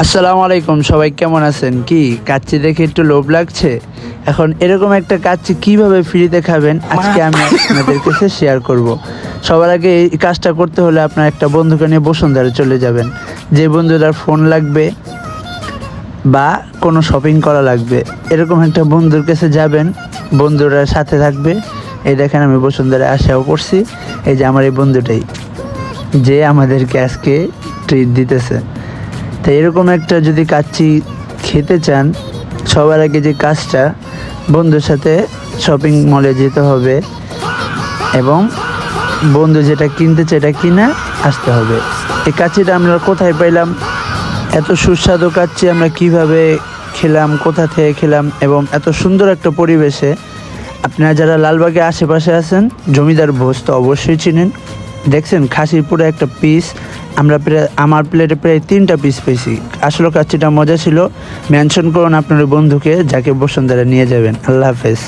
আসসালামু আলাইকুম, সবাই কেমন আছেন? কি কাচ্চি দেখে একটু লোভ লাগছে? এখন এরকম একটা কাচ্চি কিভাবে ফ্রিতে খাবেন আজকে আমি আপনাদের কাছে শেয়ার করব। সবার আগে এই কাজটা করতে হলে আপনার একটা বন্ধুকে নিয়ে বসুন্ধরা চলে যাবেন। যে বন্ধুটার ফোন লাগবে বা কোনো শপিং করা লাগবে, এরকম একটা বন্ধুর কাছে যাবেন, বন্ধুরা সাথে থাকবে। এই দেখেন আমি বসুন্ধরায় আসাও করছি। এই যে আমার এই বন্ধুটাই যে আমাদেরকে আজকে ট্রিট দিতেছে। তো এরকম একটা যদি কাচ্চি খেতে চান, সবার আগে যে কাজটা, বন্ধুর সাথে শপিং মলে যেতে হবে এবং বন্ধু যেটা কিনতে চায় এটা কিনে আসতে হবে। এই কাচ্চিটা আমরা কোথায় পাইলাম, এত সুস্বাদু কাচ্চি আমরা কিভাবে খেলাম, কোথা থেকে খেলাম এবং এত সুন্দর একটা পরিবেশে। আপনারা যারা লালবাগে আশেপাশে আছেন, জমিদার ভোজ তো অবশ্যই চিনেন। দেখছেন খাসির পুরো একটা পিস, আমার প্লেটে প্রায় 3টা পিস পেয়েছি। আসলে কাচ্চিটা মজা ছিল। মেনশন করুন আপনার বন্ধুকে যাকে বসুন্ধরা নিয়ে যাবেন। আল্লাহ হাফেজ।